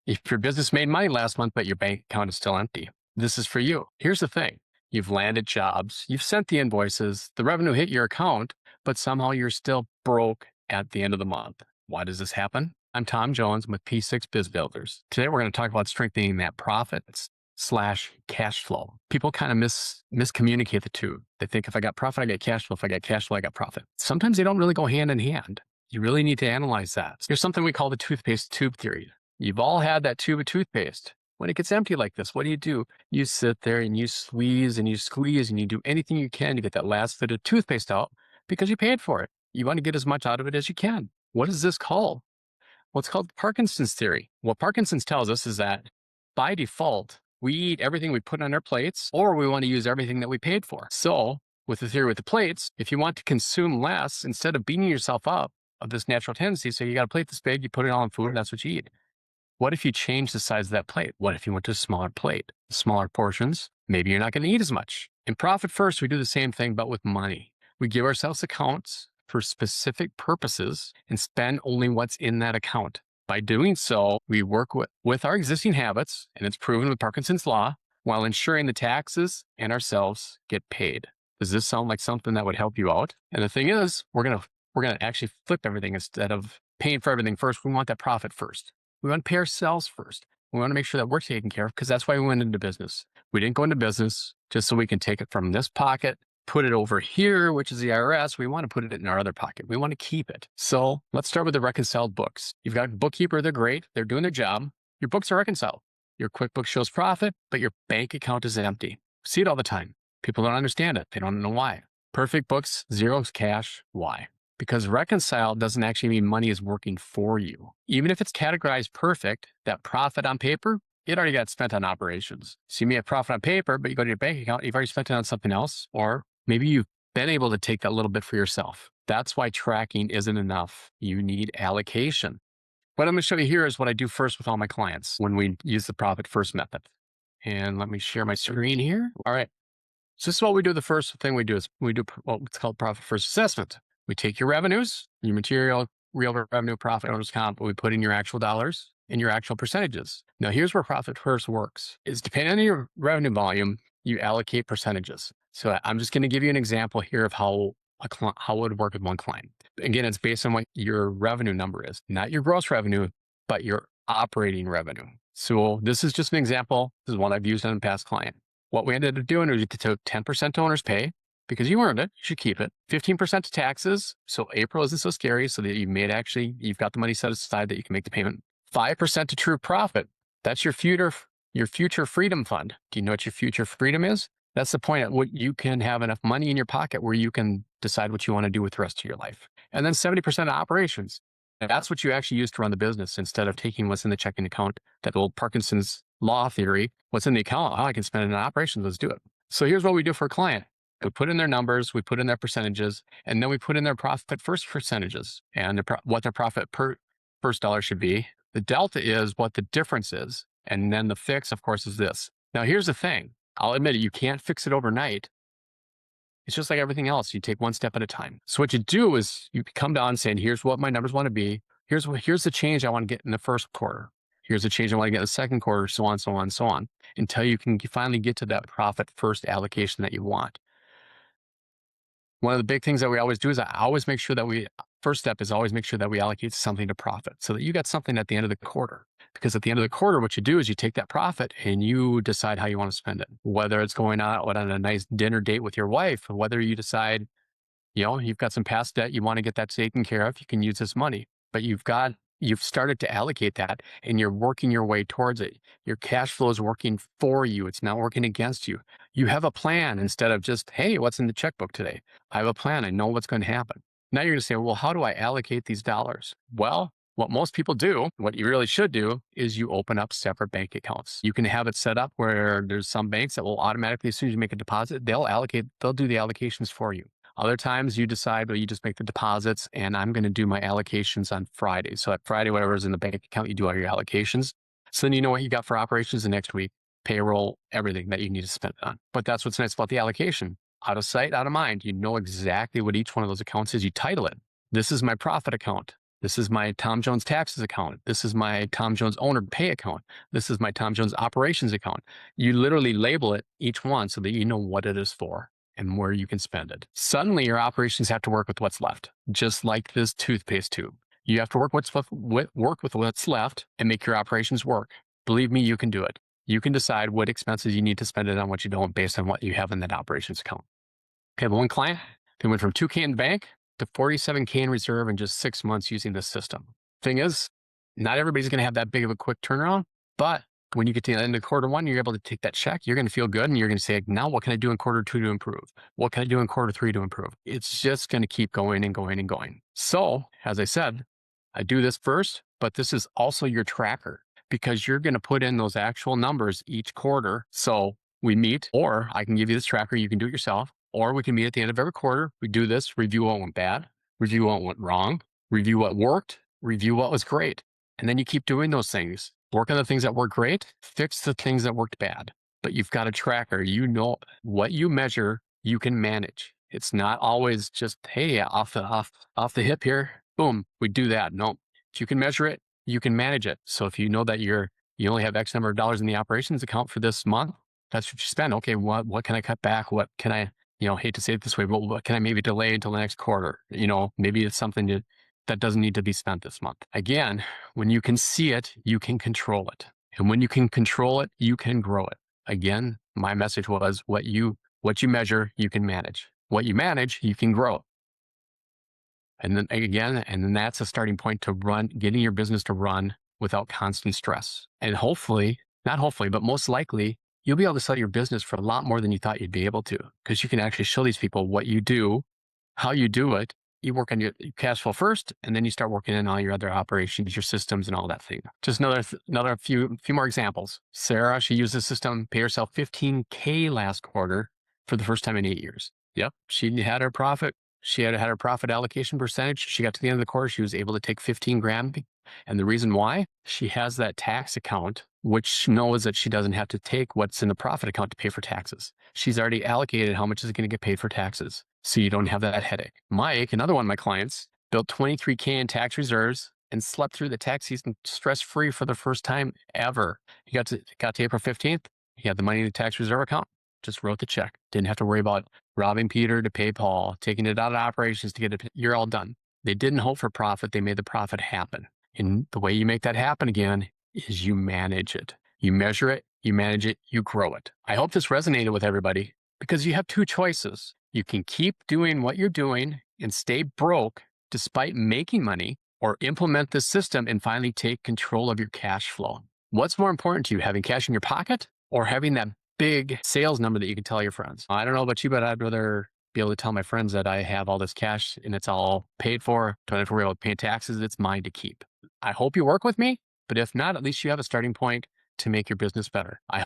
If your business made money last month, but your bank account is still empty, this is for you. Here's the thing. You've landed jobs, you've sent the invoices, the revenue hit your account, but somehow you're still broke at the end of the month. Why does this happen? I'm Tom Jones with P6 Biz Builders. Today, we're going to talk about strengthening that profits slash cash flow. People kind of miscommunicate the two. They think if I got profit, I get cash flow. If I got cash flow, I got profit. Sometimes they don't really go hand in hand. You really need to analyze that. There's something we call the toothpaste tube theory. You've all had that tube of toothpaste. When it gets empty like this, what do? You sit there and you squeeze and you squeeze and you do anything you can to get that last bit of toothpaste out because you paid for it. You want to get as much out of it as you can. What is this called? Well, it's called Parkinson's theory. What Parkinson's tells us is that by default, we eat everything we put on our plates, or we want to use everything that we paid for. So with the theory with the plates, if you want to consume less, instead of beating yourself up of this natural tendency, so you got a plate this big, you put it all in food, and that's what you eat. What if you change the size of that plate? What if you went to a smaller plate, smaller portions? Maybe you're not going to eat as much. In Profit First, we do the same thing, but with money. We give ourselves accounts for specific purposes and spend only what's in that account. By doing so, we work with our existing habits, and it's proven with Parkinson's law, while ensuring the taxes and ourselves get paid. Does this sound like something that would help you out? And the thing is, we're gonna actually flip everything. Instead of paying for everything first, we want that profit first. We want to pay ourselves first. We want to make sure that we're taken care of because that's why we went into business. We didn't go into business just so we can take it from this pocket, put it over here, which is the IRS. We want to put it in our other pocket. We want to keep it. So let's start with the reconciled books. You've got a bookkeeper. They're great. They're doing their job. Your books are reconciled. Your QuickBooks shows profit, but your bank account is empty. See it all the time. People don't understand it. They don't know why. Perfect books, zero cash. Why? Because reconciled doesn't actually mean money is working for you. Even if it's categorized perfect, that profit on paper, it already got spent on operations. So you may have profit on paper, but you go to your bank account, you've already spent it on something else, or maybe you've been able to take that little bit for yourself. That's why tracking isn't enough. You need allocation. What I'm going to show you here is what I do first with all my clients when we use the Profit First method. And let me share my screen here. All right. So this is what we do. The first thing we do is we do what's called Profit First Assessment. We take your revenues, your material, real revenue, profit, owner's comp, we put in your actual dollars and your actual percentages. Now, here's where Profit First works. Is depending on your revenue volume, you allocate percentages. So I'm just going to give you an example here of how it would work with one client. Again, it's based on what your revenue number is, not your gross revenue, but your operating revenue. So this is just an example. This is one I've used on a past client. What we ended up doing is we took 10% to owner's pay, because you earned it, you should keep it. 15% to taxes. So April isn't so scary, so that you've got the money set aside that you can make the payment. 5% to true profit. That's your future freedom fund. Do you know what your future freedom is? That's the point at what you can have enough money in your pocket where you can decide what you want to do with the rest of your life. And then 70% of operations. And that's what you actually use to run the business instead of taking what's in the checking account, that old Parkinson's law theory. What's in the account? Oh, I can spend it on operations. Let's do it. So here's what we do for a client. We put in their numbers, we put in their percentages, and then we put in their profit first percentages and what their profit per first dollar should be. The delta is what the difference is. And then the fix, of course, is this. Now, here's the thing. I'll admit it, you can't fix it overnight. It's just like everything else. You take one step at a time. So what you do is you come down saying, here's what my numbers want to be. Here's the change I want to get in the first quarter. Here's the change I want to get in the second quarter, so on, so on, so on, until you can finally get to that profit first allocation that you want. One of the big things that we always do is first step is always make sure that we allocate something to profit so that you got something at the end of the quarter. Because at the end of the quarter, what you do is you take that profit and you decide how you want to spend it. Whether it's going out on a nice dinner date with your wife, or whether you decide, you've got some past debt, you want to get that taken care of, you can use this money. But you've started to allocate that and you're working your way towards it. Your cash flow is working for you. It's not working against you. You have a plan instead of just, hey, what's in the checkbook today? I have a plan. I know what's going to happen. Now you're going to say, well, how do I allocate these dollars? Well, what most people do, what you really should do, is you open up separate bank accounts. You can have it set up where there's some banks that will automatically, as soon as you make a deposit, they'll do the allocations for you. Other times you decide, well, you just make the deposits and I'm going to do my allocations on Friday. So at Friday, whatever's in the bank account, you do all your allocations. So then you know what you got for operations the next week, payroll, everything that you need to spend it on. But that's what's nice about the allocation. Out of sight, out of mind. You know exactly what each one of those accounts is. You title it. This is my profit account. This is my Tom Jones taxes account. This is my Tom Jones owner pay account. This is my Tom Jones operations account. You literally label it each one so that you know what it is for and where you can spend it. Suddenly, your operations have to work with what's left, just like this toothpaste tube. You have to work with what's left and make your operations work. Believe me, you can do it. You can decide what expenses you need to spend it on, what you don't, based on what you have in that operations account. Okay, but one client, they went from 2K in the bank to 47K in reserve in just 6 months using this system. Thing is, not everybody's going to have that big of a quick turnaround, but when you get to the end of quarter one, you're able to take that check, you're going to feel good, and you're going to say, now what can I do in quarter two to improve? What can I do in quarter three to improve? It's just going to keep going and going and going. So, as I said, I do this first, but this is also your tracker because you're going to put in those actual numbers each quarter. So we meet, or I can give you this tracker, you can do it yourself, or we can meet at the end of every quarter. We do this, review what went bad, review what went wrong, review what worked, review what was great. And then you keep doing those things. Work on the things that work great, fix the things that worked bad. But you've got a tracker. You know what you measure, you can manage. It's not always just, hey, off the hip here, boom, we do that. No, if you can measure it, you can manage it. So if you know that you only have X number of dollars in the operations account for this month, that's what you spend. Okay, what can I cut back? What can I, hate to say it this way, but what can I maybe delay until the next quarter? Maybe it's something that doesn't need to be spent this month. Again, when you can see it, you can control it. And when you can control it, you can grow it. Again, my message was what you measure, you can manage. What you manage, you can grow. And then that's a starting point to getting your business to run without constant stress. And not hopefully, but most likely, you'll be able to sell your business for a lot more than you thought you'd be able to, because you can actually show these people what you do, how you do it. You work on your cash flow first, and then you start working on all your other operations, your systems, and all that thing. Just another few more examples. Sarah, she used the system, paid herself $15K last quarter for the first time in 8 years. Yep, she had her profit. She had her profit allocation percentage. She got to the end of the quarter, she was able to take 15 grand. And the reason why, she has that tax account, which knows that she doesn't have to take what's in the profit account to pay for taxes. She's already allocated how much is going to get paid for taxes. So you don't have that headache. Mike, another one of my clients, built 23K in tax reserves and slept through the tax season stress-free for the first time ever. He got to April 15th. He had the money in the tax reserve account, just wrote the check. Didn't have to worry about robbing Peter to pay Paul, taking it out of operations to get it. You're all done. They didn't hope for profit. They made the profit happen. And the way you make that happen again is you manage it. You measure it, you manage it, you grow it. I hope this resonated with everybody because you have two choices. You can keep doing what you're doing and stay broke despite making money, or implement this system and finally take control of your cash flow. What's more important to you, having cash in your pocket or having that big sales number that you can tell your friends? I don't know about you, but I'd rather be able to tell my friends that I have all this cash and it's all paid for. Don't have to worry about paying taxes. It's mine to keep. I hope you work with me, but if not, at least you have a starting point to make your business better.